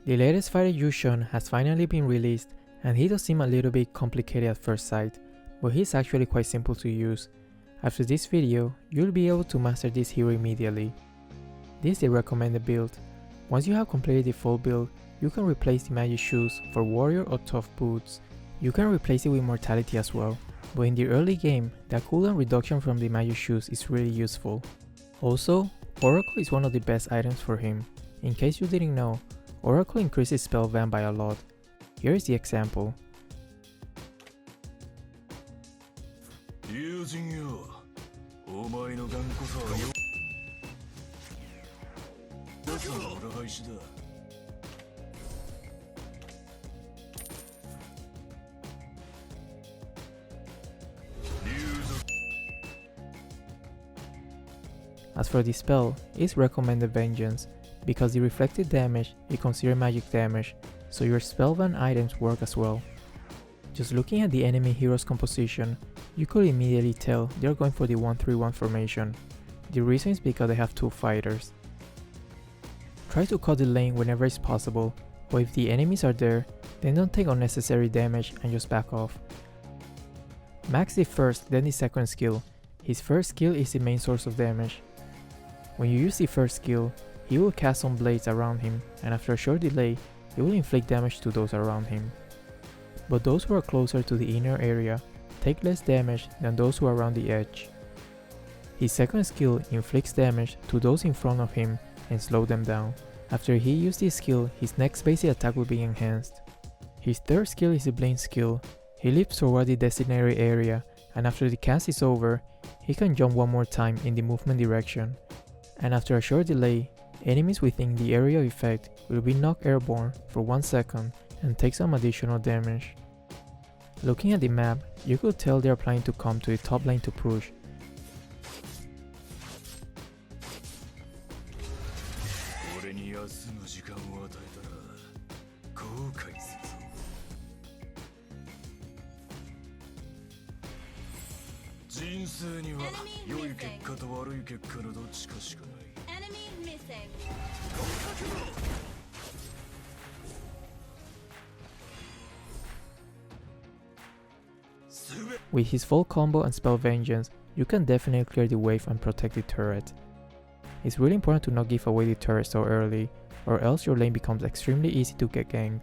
The latest fighter Zhong has finally been released, and he does seem a little bit complicated at first sight, but he's actually quite simple to use. After this video, you'll be able to master this hero immediately. This is the recommended build. Once you have completed the full build, you can replace the magic shoes for warrior or tough boots. You can replace it with mortality as well, but in the early game, the cooldown reduction from the magic shoes is really useful. Also, Oracle is one of the best items for him. In case you didn't know, Oracle increases spell van by a lot. Here is the example. As for the spell, it's recommended Vengeance, because the reflected damage is considered magic damage, so your spellbound items work as well. Just looking at the enemy hero's composition, you could immediately tell they're going for the 1-3-1 formation. The reason is because they have two fighters. Try to cut the lane whenever it's possible, but if the enemies are there, then don't take unnecessary damage and just back off. Max the first then the second skill. His first skill is the main source of damage. When you use the first skill, he will cast some blades around him, and after a short delay, he will inflict damage to those around him. But those who are closer to the inner area take less damage than those who are around the edge. His second skill inflicts damage to those in front of him and slow them down. After he used this skill, his next basic attack will be enhanced. His third skill is the blink skill. He leaps toward the designated area, and after the cast is over, he can jump one more time in the movement direction. And after a short delay, enemies within the area of effect will be knocked airborne for 1 second and take some additional damage. Looking at the map, you could tell they are planning to come to the top lane to push. With his full combo and spell Vengeance, you can definitely clear the wave and protect the turret. It's really important to not give away the turret so early, or else your lane becomes extremely easy to get gank.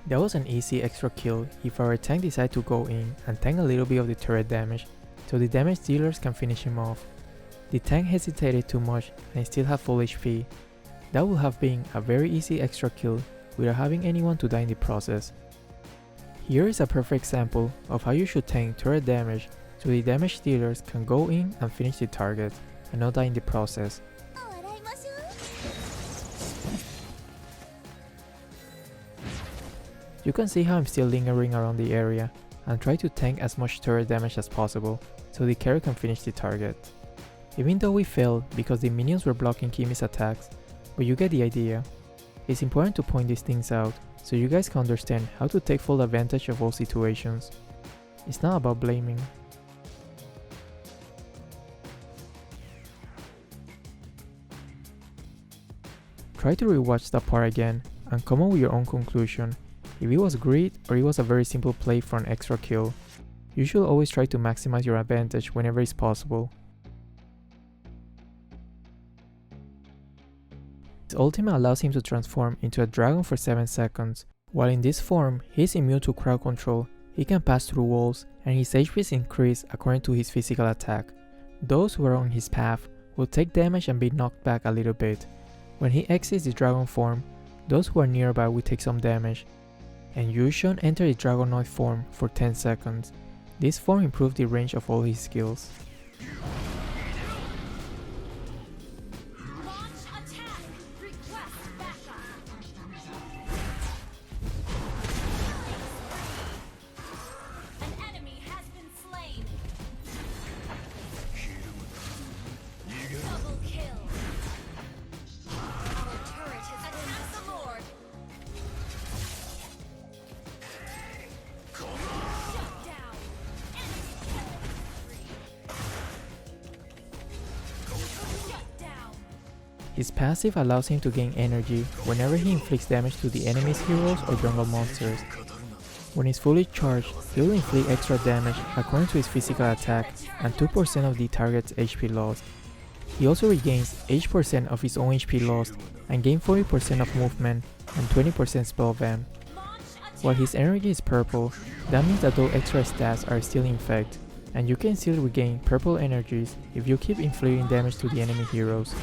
That was an easy extra kill if our tank decided to go in and tank a little bit of the turret damage, so the damage dealers can finish him off. The tank hesitated too much and still had full HP. That would have been a very easy extra kill without having anyone to die in the process. Here is a perfect example of how you should tank turret damage so the damage dealers can go in and finish the target and not die in the process. You can see how I'm still lingering around the area and try to tank as much turret damage as possible so the carry can finish the target. Even though we failed because the minions were blocking Kimi's attacks, but you get the idea. It's important to point these things out so you guys can understand how to take full advantage of all situations. It's not about blaming. Try to rewatch that part again and come up with your own conclusion. If it was greed or it was a very simple play for an extra kill. You should always try to maximize your advantage whenever it's possible. His ultimate allows him to transform into a dragon for 7 seconds. While in this form, he is immune to crowd control, he can pass through walls, and his HP is increased according to his physical attack. Those who are on his path will take damage and be knocked back a little bit. When he exits the dragon form, those who are nearby will take some damage. And Zhong entered the Dragonoid form for 10 seconds. This form improved the range of all his skills. His passive allows him to gain energy whenever he inflicts damage to the enemy's heroes or jungle monsters. When he's fully charged, he will inflict extra damage according to his physical attack and 2% of the target's HP lost. He also regains 8% of his own HP lost and gains 40% of movement and 20% spell vamp. While his energy is purple, that means that those extra stats are still in effect, and you can still regain purple energies if you keep inflicting damage to the enemy heroes.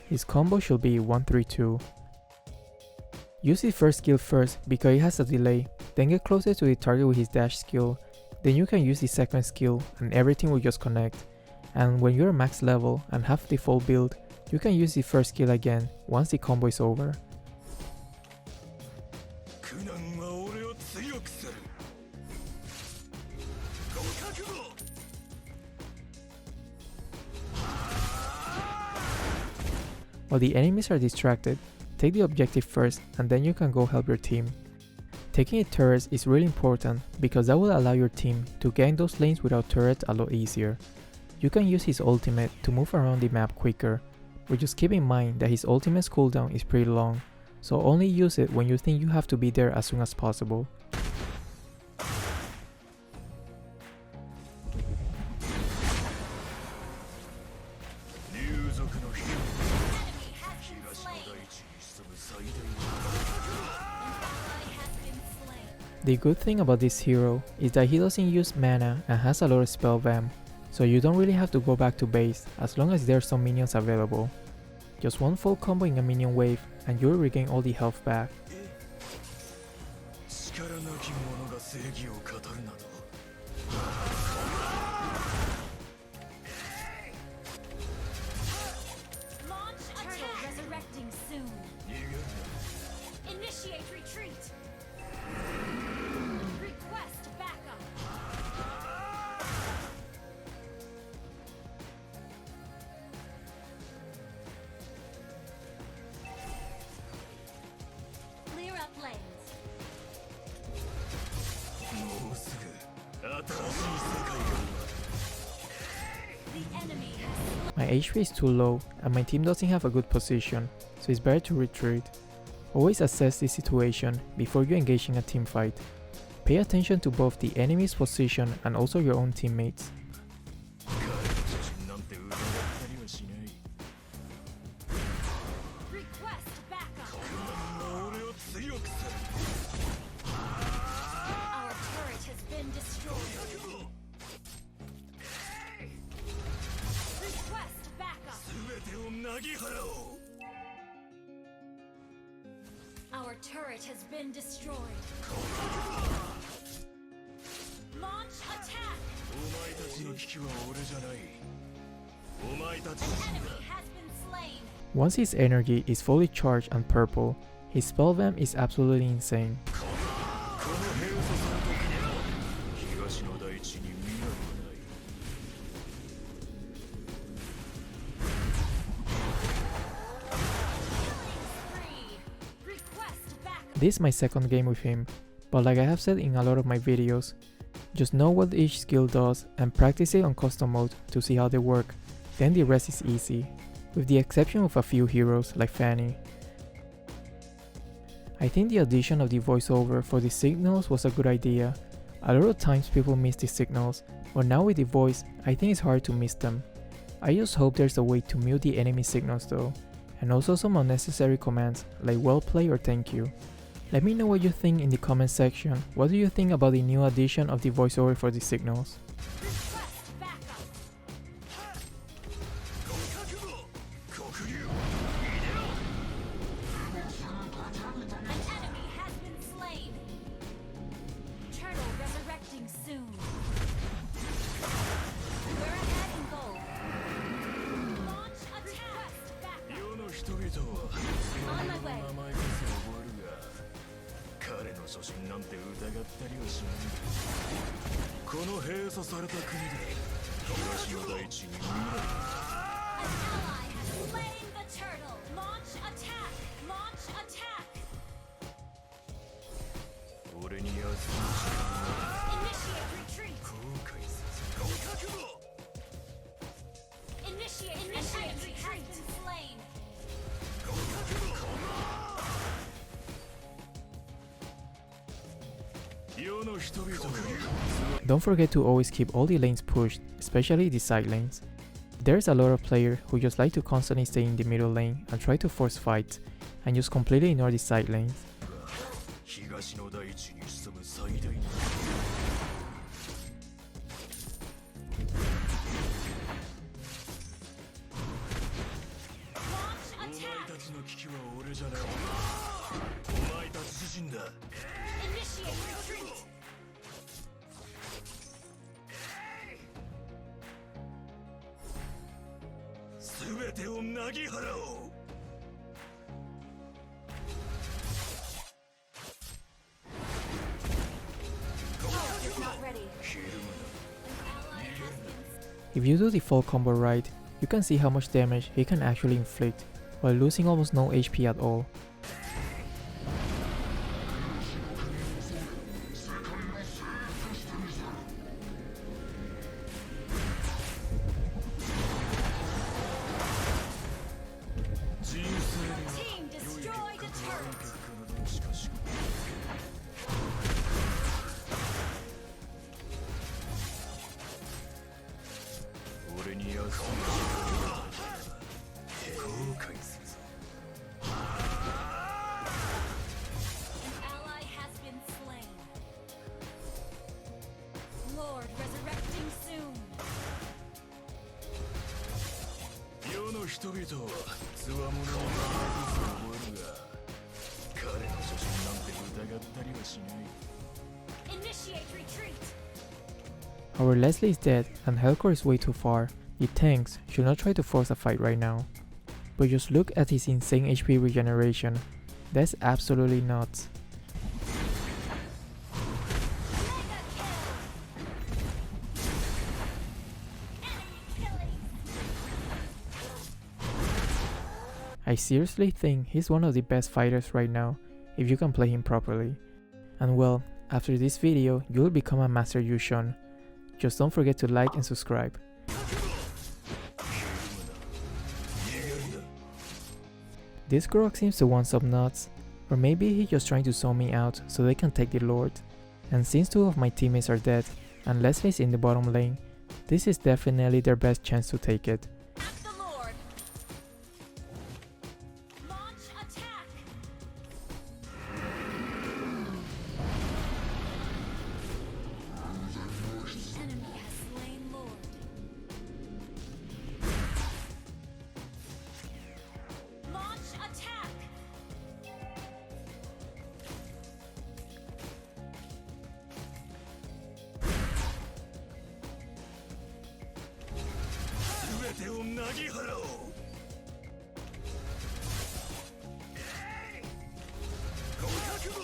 His combo should be 1-3-2. Use his first skill first because it has a delay, then get closer to the target with his dash skill, then you can use the second skill and everything will just connect. And when you're max level and have the full build, you can use the first skill again once the combo is over. While the enemies are distracted, take the objective first and then you can go help your team. Taking a turret is really important because that will allow your team to gain those lanes without turrets a lot easier. You can use his ultimate to move around the map quicker, but just keep in mind that his ultimate's cooldown is pretty long, so only use it when you think you have to be there as soon as possible. The good thing about this hero is that he doesn't use mana and has a lot of spell vamp, so you don't really have to go back to base as long as there's some minions available. Just one full combo in a minion wave and you'll regain all the health back. My HP is too low and my team doesn't have a good position, so it's better to retreat. Always assess the situation before you engage in a team fight. Pay attention to both the enemy's position and also your own teammates. Our turret has been destroyed. Launch attack! An enemy has been slain. Once his energy is fully charged and purple, his spell vamp is absolutely insane. This is my second game with him, but like I have said in a lot of my videos, just know what each skill does and practice it on custom mode to see how they work, then the rest is easy, with the exception of a few heroes like Fanny. I think the addition of the voiceover for the signals was a good idea. A lot of times people miss the signals, but now with the voice, I think it's hard to miss them. I just hope there's a way to mute the enemy signals though, and also some unnecessary commands like well played or thank you. Let me know what you think in the comment section. What do you think about the new addition of the voiceover for the signals? On my way. 初心なんて疑ったりはしない。この閉鎖された国で東の大地に未来。 An ally has slain the turtle. Launch attack. Launch attack. 俺に休む時間は Initiate retreat. 後悔させる。覚悟。 Initiate retreat. Has been slain. 世の人々が Don't forget to always keep all the lanes pushed, especially the side lanes. There's a lot of players who just like to constantly stay in the middle lane and try to force fights, and just completely ignore the side lanes. 東の大地に潜む最大の Launch お前 attack. たちの危機は俺じゃない。お前たち自身だ。 Initiate retreat. 全てをなぎ払おう。 Turret is not ready. ひるむ An ally has been If you do the full combo right, you can see how much damage he can actually inflict, while losing almost no HP at all. 人生で Team destroyed a turret. しかし俺に休む時間は後悔するぞ。 An ally has been slain. Lord resurrecting soon. 世の人々はつわものを守ると思えるが、彼の初心なんて疑ったりはしない。 Initiate retreat. Our Leslie is dead and Hellcore is way too far. The tanks should not try to force a fight right now. But just look at his insane HP regeneration. That's absolutely nuts. Mega kill. Enemy killing. I seriously think he's one of the best fighters right now, if you can play him properly. And well, after this video, you'll become a master Yushun. Just don't forget to like and subscribe. This Grok seems to want some nuts, or maybe he's just trying to zone me out so they can take the Lord. And since two of my teammates are dead, and Leslie's in the bottom lane, this is definitely their best chance to take it. At the Lord. Launch attack. Enemy has slain Lord. Launch attack. Let 全てをなぎ払おう。ご覚悟。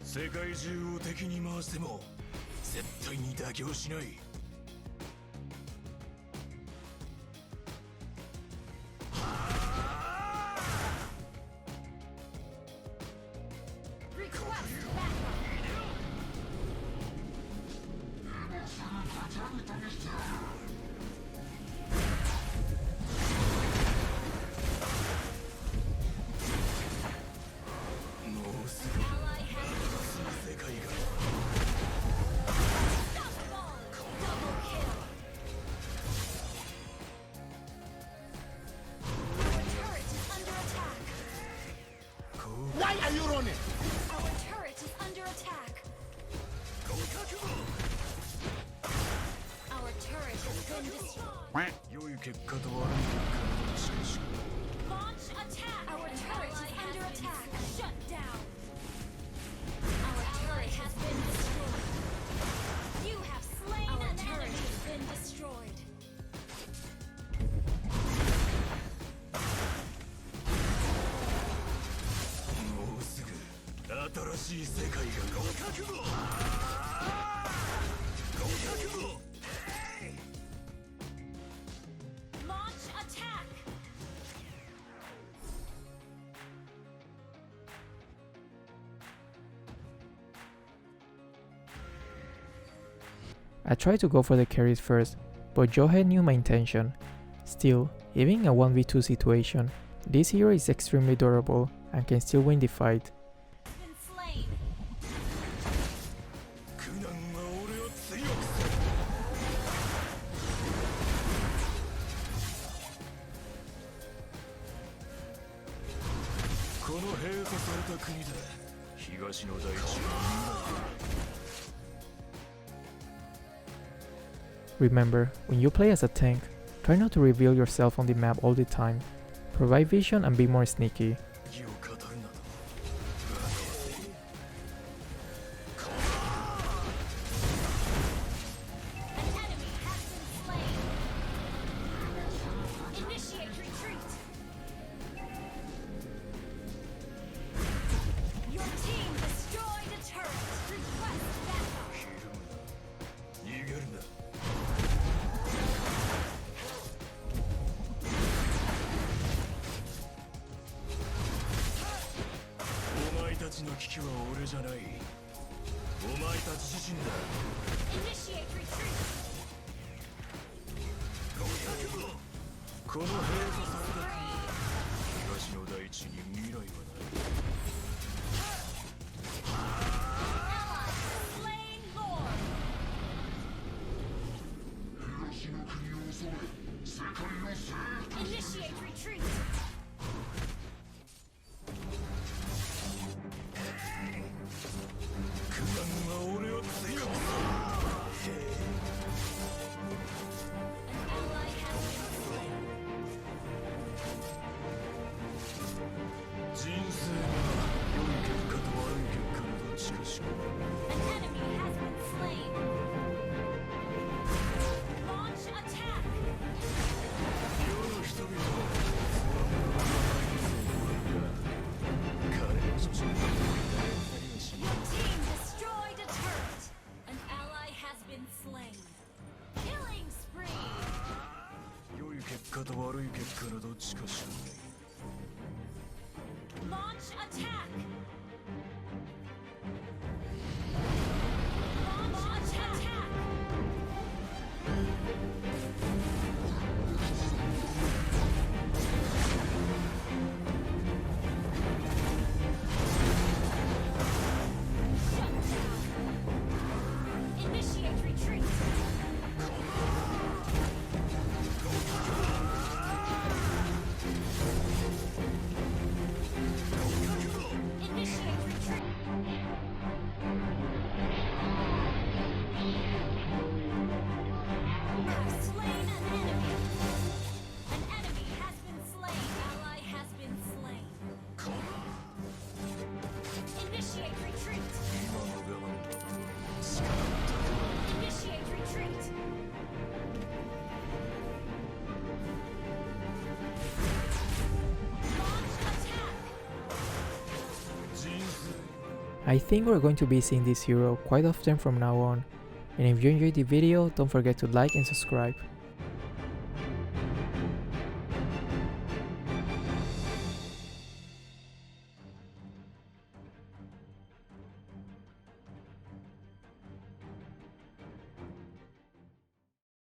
世界中を敵に回しても絶対に妥協しない。 Request backup. Ally has been 世界が unstoppable. Double kill. Our turret is under attack. Why are you running? Our turret is under attack. ご覚悟。 Our turret has been destroyed. 良い結果と悪い結果のしかし Launch attack. Our turret is under attack. Shut down. Our turret has been destroyed. You have slain an enemy. Our turret has been destroyed. しい世界がご覚悟ご覚悟 Launch attack! I tried to go for the carries first, but Johan knew my intention. Still, even in a 1v2 situation, this hero is extremely durable and can still win the fight. Been slain. 苦難は俺を強くするこの閉鎖された国で東の大地は Remember, when you play as a tank, try not to reveal yourself on the map all the time. Provide vision and be more sneaky. 義を語るなど An enemy has been slain. Initiate retreat. Your team destroyed a turret. Request backup. ひるむな逃げるな お前たちの危機は俺じゃないお前たち自身だ Initiate retreat. この閉鎖された国東の大地に未来はない Slain Lord. Initiate retreat. 苦難は俺を強くする An ally has been slain. 人生は良い結果と悪い結果のどっちかしか An enemy has been slain. Launch attack. 世の人々は彼の初心になりはし Your team destroyed a turret. An ally has been slain. Killing spree. 良い結果と悪い結果のどっちかしか Launch attack. Launch attack. Shut down. Initiate retreat. Initiate retreat. You have slain an enemy. An enemy has been slain. Ally has been slain. Initiate retreat. 今の我慢は仕方なく Initiate retreat. Launch attack. 人生 I think we're going to be seeing this hero quite often from now on. And if you enjoyed the video, don't forget to like and subscribe.